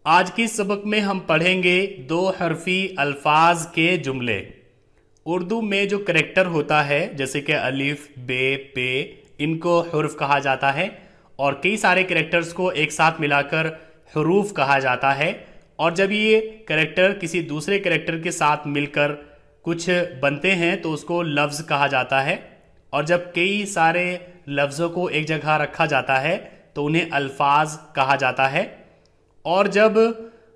आज के सबक में हम पढ़ेंगे दो हरफी अल्फाज के जुमले। उर्दू में जो करेक्टर होता है जैसे कि अलिफ बे पे, इनको हुर्फ कहा जाता है और कई सारे करेक्टर्स को एक साथ मिलाकर हरूफ कहा जाता है। और जब ये करेक्टर किसी दूसरे करेक्टर के साथ मिलकर कुछ बनते हैं तो उसको लफ्ज़ कहा जाता है। और जब कई सारे लफ्ज़ों को एक जगह रखा जाता है तो उन्हें अल्फाज कहा जाता है। और जब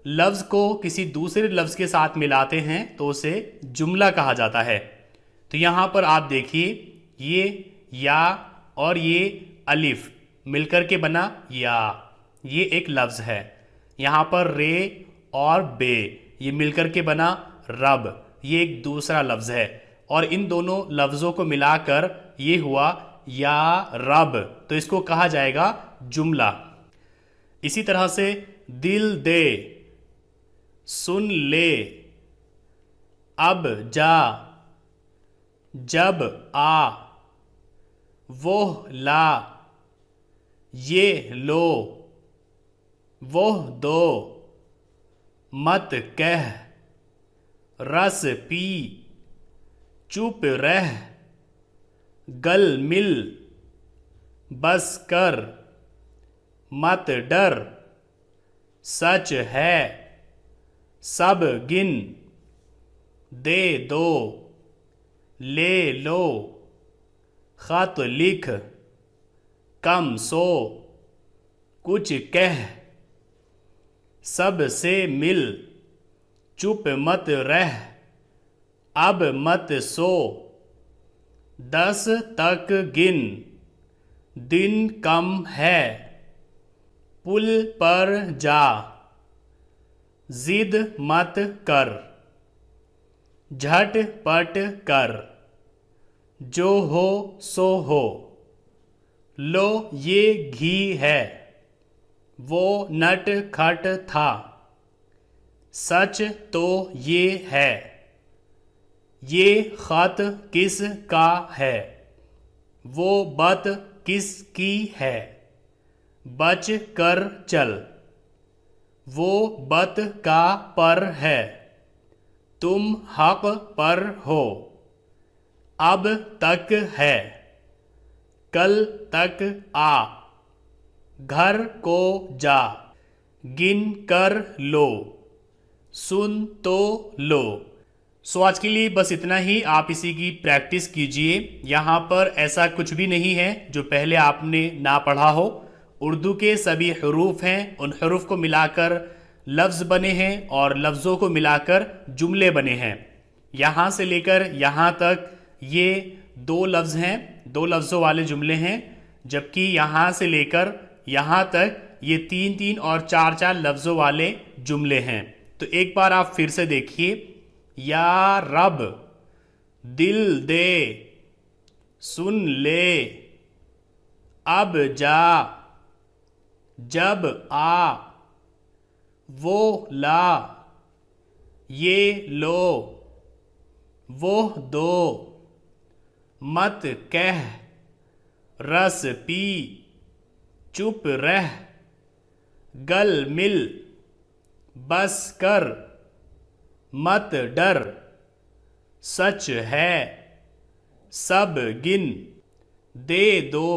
लफ्ज़ को किसी दूसरे लफ्ज़ के साथ मिलाते हैं तो उसे जुमला कहा जाता है। तो यहाँ पर आप देखिए, ये या और ये अलिफ मिलकर के बना या, ये एक लफ्ज़ है। यहाँ पर रे और बे ये मिलकर के बना रब, ये एक दूसरा लफ्ज़ है। और इन दोनों लफ्ज़ों को मिलाकर ये हुआ या रब, तो इसको कहा जाएगा जुमला। इसी तरह से दिल दे, सुन ले, अब जा, जब आ, वो ला, ये लो, वो दो, मत कह, रस पी, चुप रह, गल मिल, बस कर, मत डर, सच है, सब गिन, दे दो, ले लो, खत लिख, कम सो, कुछ कह, सब से मिल, चुप मत रह, अब मत सो, 10 तक गिन, दिन कम है, पुल पर जा, जिद मत कर, झटपट कर, जो हो सो हो, लो ये घी है, वो नट खट था, सच तो ये है, ये खत किस का है, वो बात किसकी है, बच कर चल, वो बत का पर है, तुम हक पर हो, अब तक है, कल तक आ, घर को जा, गिन कर लो, सुन तो लो। सो आज के लिए बस इतना ही। आप इसी की प्रैक्टिस कीजिए। यहाँ पर ऐसा कुछ भी नहीं है जो पहले आपने ना पढ़ा हो। उर्दू के सभी हरूफ हैं, उन हरूफ को मिलाकर लफ्ज़ बने हैं और लफ्ज़ों को मिलाकर जुमले बने हैं। यहाँ से लेकर यहाँ तक ये दो लफ्ज़ हैं, दो लफ्ज़ों वाले जुमले हैं, जबकि यहाँ से लेकर यहाँ तक ये 3-3 और 4-4 लफ्ज़ों वाले जुमले हैं। तो एक बार आप फिर से देखिए, या रब, दिल दे, सुन ले, अब जा, जब आ, वो ला, ये लो, वो दो, मत कह, रस पी, चुप रह, गल मिल, बस कर, मत डर, सच है, सब गिन, दे दो,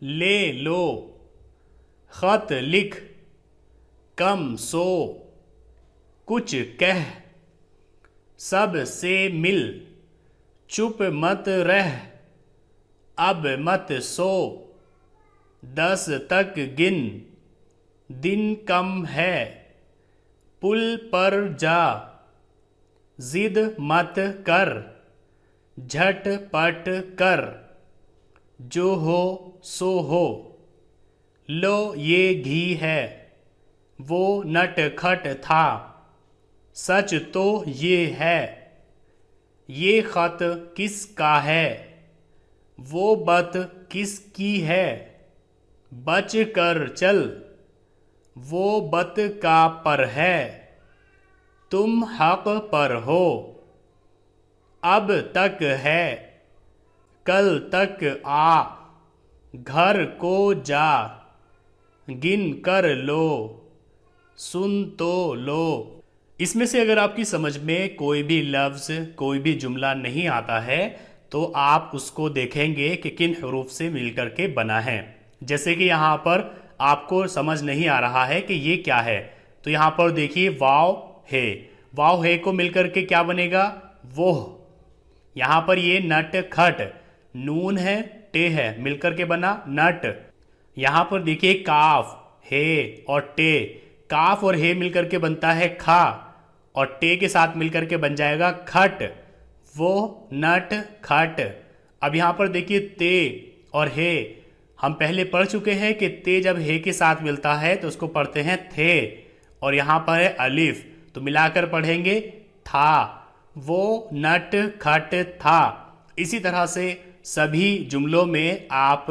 ले लो, खत लिख, कम सो, कुछ कह, सब से मिल, चुप मत रह, अब मत सो, 10 तक गिन, दिन कम है, पुल पर जा, जिद मत कर, झटपट कर, जो हो सो हो, लो ये घी है, वो नटखट था, सच तो ये है, ये खत किसका है, वो बत किसकी है, बच कर चल, वो बत का पर है, तुम हक पर हो, अब तक है, कल तक आ, घर को जा, गिन कर लो, सुन तो लो। इसमें से अगर आपकी समझ में कोई भी लफ्ज़ कोई भी जुमला नहीं आता है तो आप उसको देखेंगे कि किन हरूफ से मिलकर के बना है। जैसे कि यहाँ पर आपको समझ नहीं आ रहा है कि ये क्या है, तो यहाँ पर देखिए वाव है, वाव है को मिलकर के क्या बनेगा, वोह। यहाँ पर ये नट खट, नून है टे है, मिलकर के बना नट। यहाँ पर देखिए काफ हे और टे, काफ और हे मिलकर के बनता है खा, और टे के साथ मिलकर के बन जाएगा खट, वो नट खट। अब यहाँ पर देखिए ते और हे, हम पहले पढ़ चुके हैं कि ते जब हे के साथ मिलता है तो उसको पढ़ते हैं थे, और यहाँ पर है अलिफ तो मिलाकर पढ़ेंगे था, वो नट खट था। इसी तरह से सभी जुमलों में आप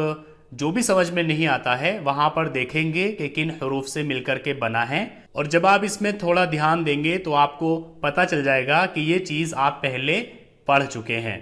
जो भी समझ में नहीं आता है वहां पर देखेंगे कि किन हरूफ से मिलकर के बना है, और जब आप इसमें थोड़ा ध्यान देंगे तो आपको पता चल जाएगा कि ये चीज़ आप पहले पढ़ चुके हैं।